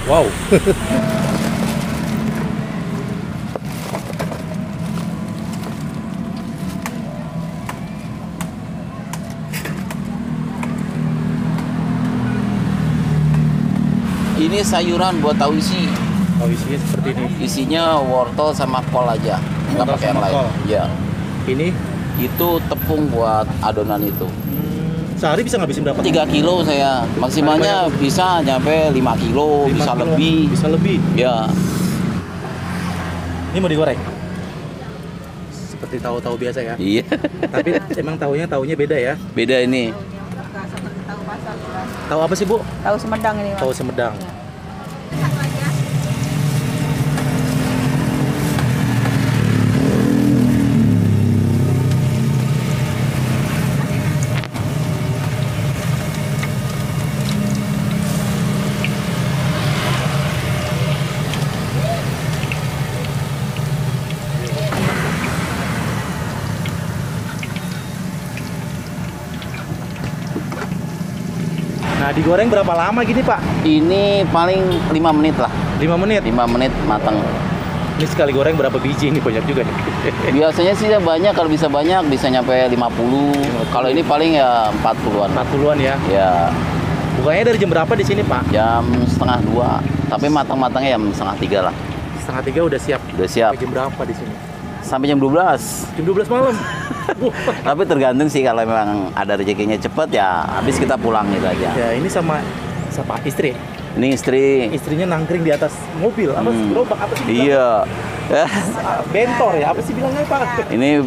Wow. Ini sayuran buat tahu isi. Oh, isinya seperti ini. Isinya wortel sama kol aja, nggak Wortel pakai yang sama lain. kol. Ya, Ini itu tepung buat adonan itu. sehari bisa ngabisin berapa? 3 kilo saya, maksimalnya bisa nyampe 5 kilo, 5 bisa kilo. lebih. Bisa lebih. Ya, Ini mau digoreng. Seperti tahu-tahu biasa ya. iya. Tapi emang tahunya beda ya. Beda ini. Tahu apa sih, Bu? Tahu Sumedang ini, Mas. Tahu Sumedang. Nah, digoreng berapa lama gini, Pak? Ini paling 5 menit lah. 5 menit. 5 menit matang. Ini sekali goreng berapa biji? Ini banyak juga nih. Biasanya sih banyak, kalau bisa banyak bisa nyampe 50. Kalau ini paling ya 40-an. 40-an ya. Ya, Bukanya dari jam berapa di sini, Pak? jam setengah 2. Tapi matang-matangnya jam setengah 3 lah. Setengah 3 udah siap. Udah siap. Sampai jam berapa di sini? Sampai jam 12. Jam 12 malam. Tapi tergantung sih, kalau memang ada rezekinya cepet ya habis kita pulang gitu aja. Ya, ini sama istri. Ini istri. Istrinya nangkring di atas mobil. Apa sih? Gerobak apa sih? Iya. Bentor ya? Apa sih bilangnya, Pak? Ini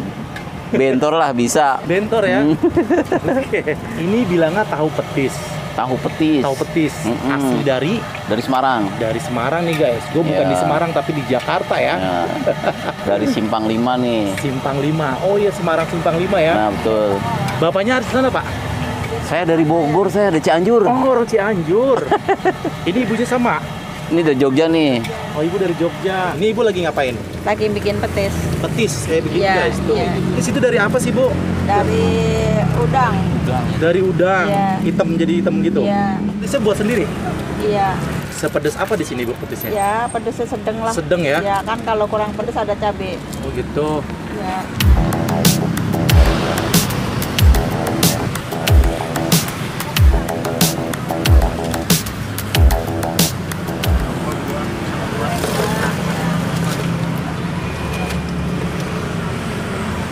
bentor lah bisa. Bentor ya? Oke. Ini bilangnya tahu petis. Tahu petis. Tahu petis. Asli dari Semarang. Semarang nih, guys. Gue bukan Ya. di Semarang tapi di Jakarta ya. Ya. Dari Simpang 5 nih. Simpang 5. Oh iya, Semarang Simpang 5 ya. Nah, betul. Bapaknya harus sana, Pak? Saya dari Bogor, saya dari Cianjur. Oh, orang Cianjur. Ini ibunya sama? Ini dari Jogja nih. Oh, ibu dari Jogja. Ini ibu lagi ngapain? Lagi bikin petis Petis kayak begini, Iya, guys. Tuh. iya. Di situ dari apa sih, Bu? dari udang. Dari udang. Iya. Hitam jadi hitam gitu. Iya, Petisnya buat sendiri. iya. Sepedas apa di sini, Bu, petisnya? Ya, pedesnya sedang lah. Sedang ya? Ya, kan kalau kurang pedes ada cabai. Oh, gitu. Ya.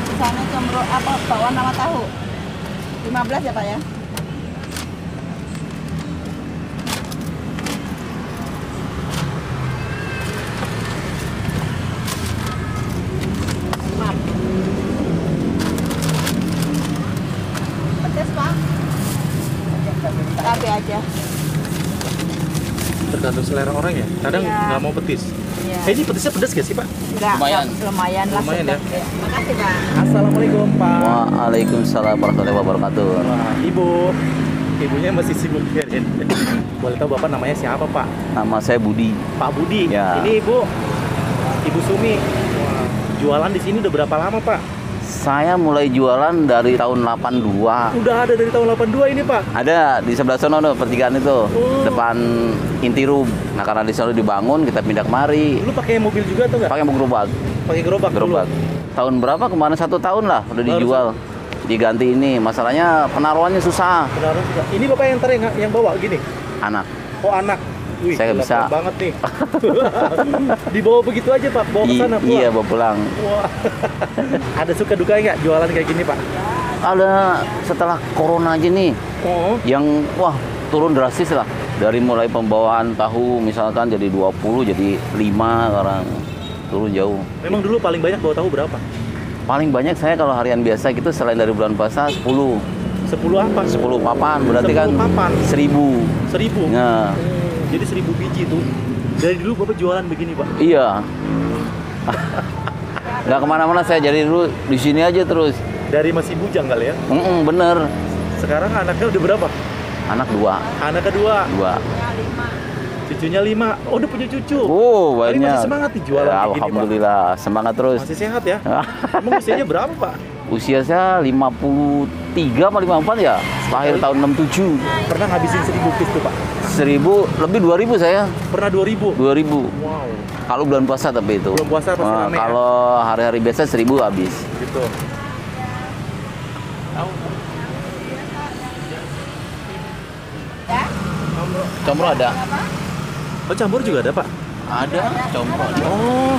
Misalnya combro apa bawang sama tahu. 15 ya, Pak ya? Maaf. Pedes, Pak? Cabai aja. Tergantung selera orang ya. Kadang Iya. nggak mau petis. Iya. Ini petisnya pedas gak sih, Pak? Enggak, Lumayan. lumayan lah. Lumayan ya? sedang. Makasih, Pak. Assalamualaikum, Pak. Waalaikumsalam warahmatullahi wabarakatuh. Wah, Ibu. Ibunya masih sibuk biarin. Boleh tahu Bapak namanya siapa, Pak? Nama saya Budi. Pak Budi. Ya. Ini Ibu. Ibu Sumi. Wah, jualan di sini udah berapa lama, Pak? Saya mulai jualan dari tahun 82. Udah ada dari tahun 82 ini, Pak. Ada di sebelah sana tuh, pertigaan itu, Oh. depan Intirum. Nah, karena di sana dibangun, kita pindah kemari. Lu pakai mobil juga atau enggak? Pakai gerobak. Pakai gerobak dulu. Gerobak. Tahun berapa kemarin, 1 tahun lah udah Baru dijual. Diganti ini. Masalahnya penaruhannya susah. Benar juga. Ini Bapak yang ntar yang bawa gini. Anak. Oh, anak. Wih, Saya nggak bisa. keren banget nih. Dibawa begitu aja, Pak. Bawa ke sana, Iya, bawa pulang. Wah. Ada suka duka nggak jualan kayak gini, Pak? Ada setelah corona aja nih, Oh. yang wah turun drastis lah. Dari mulai pembawaan tahu misalkan jadi 20, jadi 5 sekarang. Turun jauh. Memang dulu paling banyak bawa tahu berapa? Paling banyak saya kalau harian biasa gitu selain dari bulan puasa 10. 10 apa? 10 papan, berarti 10 kan papan. 1000. 1000. Nah, Jadi 1000 biji tuh. Dari dulu Bapak jualan begini, Pak. iya. Nggak kemana-mana, saya jadi dulu di sini aja terus. Dari masih bujang kali ya. Bener. Sekarang anaknya udah berapa? Anak 2. Anak kedua, 2. cucunya 5. Oh, udah punya cucu. Oh, Tapi banyak. masih semangat nih jualan Ya, kayak gini, Pak. alhamdulillah, semangat terus. Masih sehat ya? Emang usianya berapa, Pak? Usia saya 53 atau 54 ya, lahir tahun 67. Pernah ngabisin 1000 piece tuh, Pak? 1000 lebih 2000 saya. Pernah 2000. 2000. Wow. Kalau bulan puasa tapi itu. Bulan puasa pasti rame ya? Kalau hari-hari biasa 1000 habis. Gitu. Ya? Combro ada. Oh, campur juga ada, Pak? Ada, combro ada. Oh.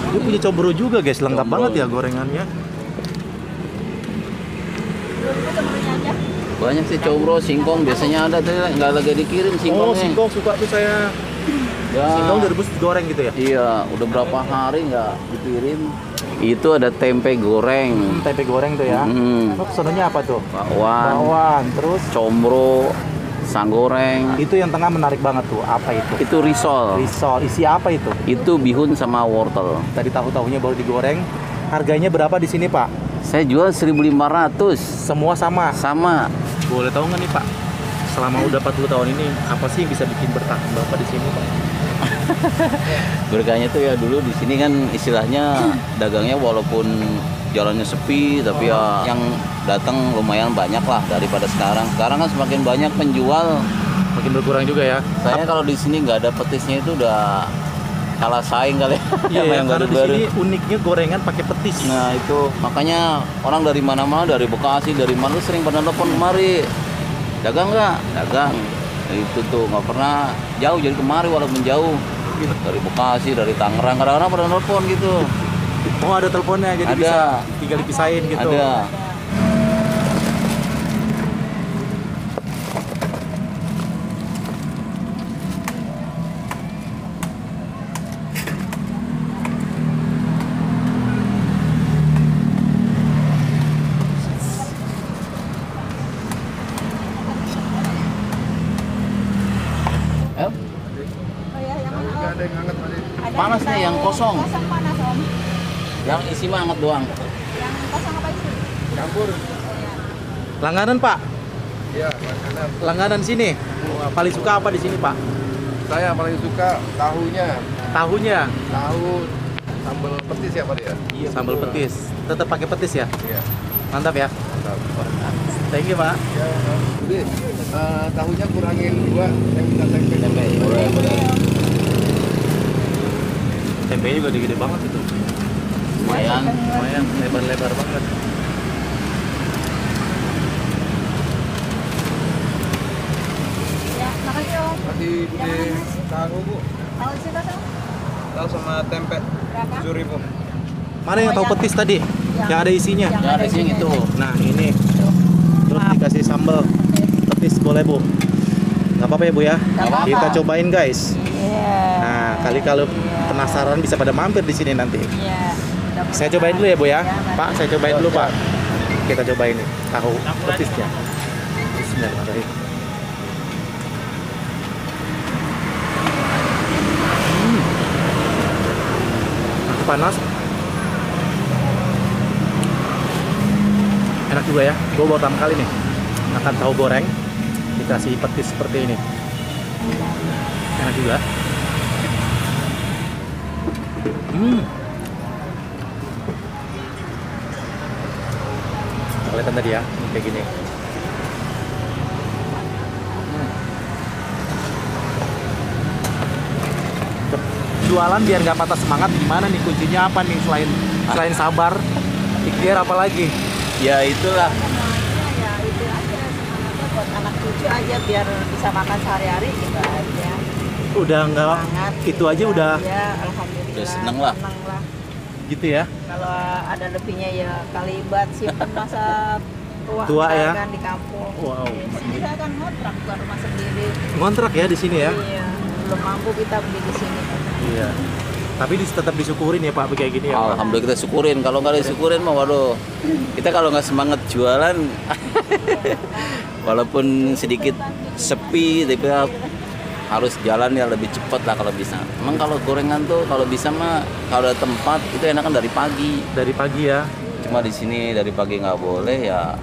Dia punya combro juga, guys. Lengkap Combro. banget ya gorengannya. Dulu cemburunya aja. Banyak sih combro, singkong biasanya ada tuh nggak lagi dikirim Oh, singkongnya. singkong suka tuh saya. Ya. Singkong direbus goreng gitu ya? Iya, udah berapa hari nggak dikirim. Itu ada tempe goreng, Tempe goreng tuh ya. Oh, pesanannya apa tuh? bakwan, Bawang, terus combro, pisang goreng. itu yang tengah menarik banget tuh. Apa itu? Itu risol. Risol. Isi apa itu? Itu bihun sama wortel. Tadi tahu-tahunya baru digoreng. Harganya berapa di sini, Pak? Saya jual 1.500. Semua sama. Sama. Boleh tahu nggak nih, Pak? Selama udah 40 tahun ini, apa sih yang bisa bikin bertahan Bapak di sini, Pak? Berkahnya tuh ya dulu di sini kan istilahnya dagangnya walaupun jalannya sepi tapi ya yang datang lumayan banyak lah daripada sekarang. Sekarang kan semakin banyak penjual. Makin berkurang juga ya. Saya kalau di sini nggak ada petisnya itu udah kalah saing kali ya. Iya, sama ya, yang karena di baru-baru. sini uniknya gorengan pakai petis. Nah itu makanya orang dari mana-mana, dari Bekasi, dari mana sering pada telepon kemari. Dagang nggak? Dagang. Itu tuh nggak pernah jauh jadi kemari walaupun jauh. Dari Bekasi, dari Tangerang, kadang-kadang pada telepon gitu. Oh, ada teleponnya jadi Ada. bisa tinggal dipisahin gitu. Ada. Eh, Oh ya, yang mana? Om? Ada yang hangat tadi. Ada Panas nih, yang kosong. Kosong panas, Om. yang isi mah hangat doang. Yang kosong apa isi? Campur. Oh ya. Langganan, Pak. Iya, makanan. Langganan sini. Paling suka apa di sini, Pak? Saya paling suka tahunya. Tahunya. Tahu sambal petis ya, Pak ya? Iya, sambal petis. Tetap pakai petis ya? Iya. Mantap ya. Mantap. Thank you, Pak. Ya, Budi, tahunya kurangin 2 yang minta tempe. Tempe, boleh, boleh. Tempenya juga gede banget itu. Lumayan. Lumayan lebar-lebar banget. Ya, makasih, Om. Masih Budi tahu, Bu. Tahu isi kosong? Tahu sama tempe. Berapa? 7.000. Mana yang tahu petis tadi? Yang ada isinya. Yang Ya ada sih yang itu. Nah, ini. Terus Maaf. dikasih sambal petis boleh, Bu? Nggak apa-apa ya, Bu ya? Nggak apa-apa. Kita cobain, guys. Iya. Nah, kali kalau penasaran bisa pada mampir di sini nanti. Iya. Saya cobain dulu ya, Bu ya. Mari. Pak, saya cobain dulu, Pak. Kita cobain nih tahu petisnya. Bismillahirrahmanirrahim. Masih panas. Enak juga ya. Gue baru pertama kali nih makan tahu goreng dikasih petis seperti ini. Enak juga. Kelihatan tadi ya, kayak gini. Jualan biar nggak patah semangat gimana nih, kuncinya apa nih selain sabar, ikhtiar apa lagi? Ya itulah. Semuanya ya itu aja semangatnya buat anak cucu aja biar bisa makan sehari-hari gitu aja. Udah nggak Semangat. itu aja udah Ya, alhamdulillah. Udah seneng lah. Seneng lah. gitu ya. Kalau ada lebihnya ya kalibat simpen masa tua, Tua saya ya? kan di kampung. Wow. Di sini saya kan ngontrak bukan rumah sendiri. Ngontrak ya di sini ya. Iya, belum mampu kita beli di sini. Iya. Tapi tetap disyukurin ya Pak kayak gini ya. Pak? Alhamdulillah kita syukurin. Kalau nggak disyukurin mah waduh. Kita kalau nggak semangat jualan walaupun sedikit sepi tapi harus jalan ya lebih cepat lah kalau bisa. Emang kalau gorengan tuh kalau bisa mah kalau ada tempat itu enakan dari pagi. Dari pagi ya. Cuma di sini dari pagi nggak boleh ya.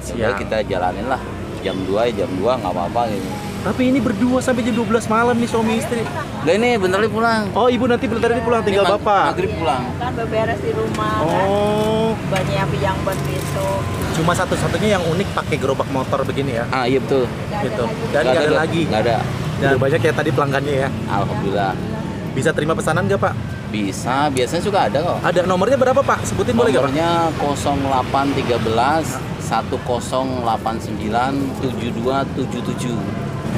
Siap. Kita jalanin lah. Jam 2 nggak apa-apa gitu. Tapi ini berdua sampai jam 12 malam nih suami istri. Lah ini bentar lagi pulang. Oh, ibu nanti bentar lagi pulang, tinggal Ini bapak. Maghrib pulang. Kan beberes di rumah kan. Oh, Banyak yang buat besok. cuma satu-satunya yang unik pakai gerobak motor begini ya. Ah iya betul. Gitu. Dan nggak ada lagi. Nggak ada. Dan banyak ya tadi pelanggannya ya. Alhamdulillah. Bisa terima pesanan nggak Pak? Bisa, biasanya suka ada kok. Ada nomornya berapa Pak? Sebutin boleh nggak Pak? Nomornya 0813 1089 7277.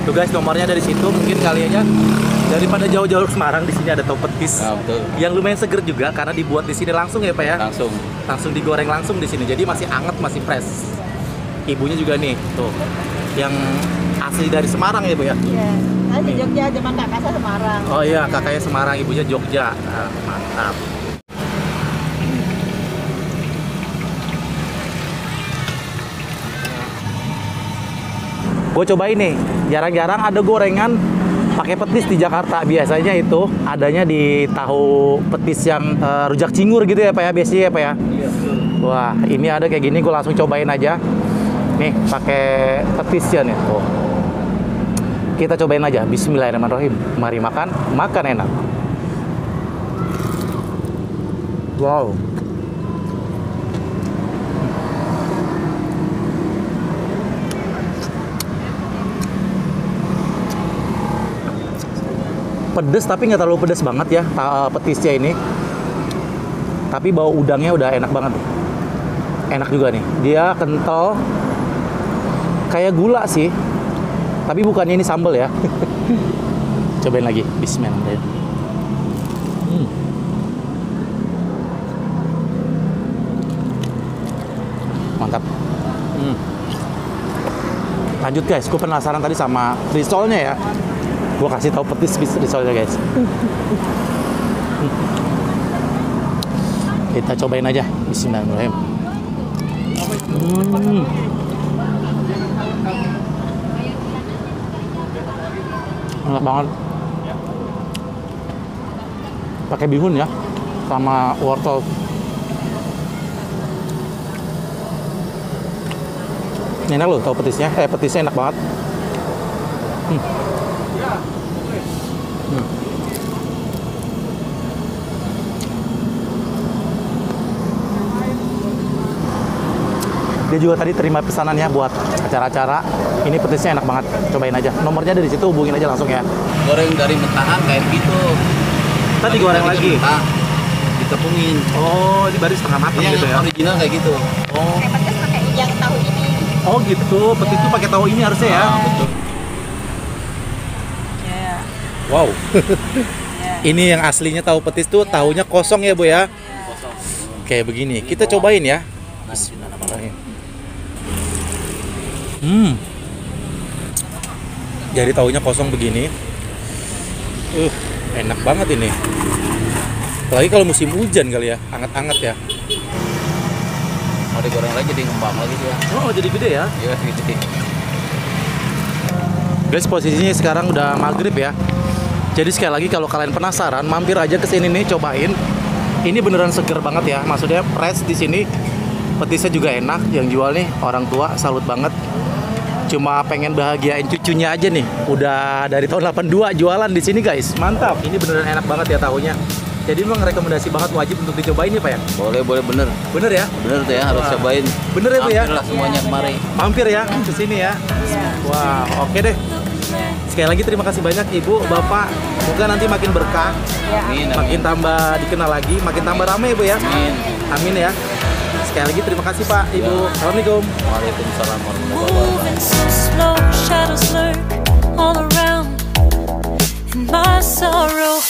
Tuh guys, nomornya dari situ. Mungkin kali aja daripada jauh-jauh ke Semarang, di sini ada tahu petis. Nah, betul. Yang lumayan seger juga karena dibuat di sini langsung ya Pak ya. Langsung. Digoreng langsung di sini. Jadi masih anget, masih fresh. Ibunya juga nih, tuh. Yang asli dari Semarang ya Bu ya. Iya. Saya di Jogja, zaman kakak saya Semarang. Oh iya, kakaknya Semarang, ibunya Jogja. Nah, mantap. Gue cobain nih, jarang-jarang ada gorengan pakai petis di Jakarta. Biasanya itu adanya di tahu petis yang rujak cingur gitu ya Pak ya, biasanya ya Pak ya. Iya, betul. Wah, ini ada kayak gini, gue langsung cobain aja. Nih, pakai petisnya nih. Tuh. Kita cobain aja. Bismillahirrahmanirrahim. Mari makan, makan enak. Wow. Pedes tapi nggak terlalu pedes banget ya petisnya ini. Tapi bau udangnya udah enak banget. Enak juga nih. Dia kental. Kayak gula sih. Tapi bukannya ini sambal ya. Cobain lagi. Bismillahirrahmanirrahim. Mantap. Lanjut guys, gue penasaran tadi sama risolnya ya. Gue kasih tahu petis risolnya guys. Kita cobain aja. Bismillahirrahmanirrahim. Enak banget. Pakai bihun ya, sama wortel. Enak loh, tahu petisnya. Petisnya enak banget. Dia juga tadi terima pesanannya buat acara-acara. Ini petisnya enak banget. Cobain aja. Nomornya dari situ, hubungin aja langsung ya. Goreng dari mentahan kayak gitu. Tadi goreng lagi. Mentah, ditepungin. Oh, ini baru setengah matang Ini gitu ya. yang original kayak gitu. Oh, Saya pedas pakai yang tahu ini. oh gitu. Petis itu pakai tahu ini harusnya ya. Betul. Iya. Wow. Ini yang aslinya tahu petis tuh tahunya kosong ya Bu ya. Kosong. Kayak begini. Kita cobain ya. Bismillahirrahmanirrahim. Jadi tahunya kosong begini. Enak banget ini. Apalagi kalau musim hujan kali ya, anget-anget ya. Mau digoreng lagi jadi ngembang lagi dia. Oh, jadi gede ya. Iya, gede. Guys, posisinya sekarang udah maghrib ya. Jadi sekali lagi kalau kalian penasaran, mampir aja ke sini nih, cobain. Ini beneran seger banget ya. Maksudnya fresh di sini. Petisnya juga enak. Yang jual nih orang tua, salut banget. Cuma pengen bahagiain cucunya aja nih. Udah dari tahun 82 jualan di sini guys. Mantap. Ini beneran enak banget ya tahunya. Jadi memang rekomendasi banget, wajib untuk dicobain nih Pak ya. Boleh bener. Bener ya? Bener tuh ya, harus Wah. cobain. Bener ya Bu ya? Hampir lah semuanya kemari. Mampir ya ke sini ya. Iya. Wah, oke deh. Sekali lagi terima kasih banyak Ibu, Bapak. Semoga nanti makin berkah, Iya. Amin, makin amin. tambah dikenal lagi, makin tambah ramai Bu ya. Amin. Amin ya. Sekali lagi terima kasih Pak, Ibu. Ya. Assalamualaikum. Waalaikumsalam warahmatullahi wabarakatuh. Moving so slow, shadows lurk all around in my sorrow.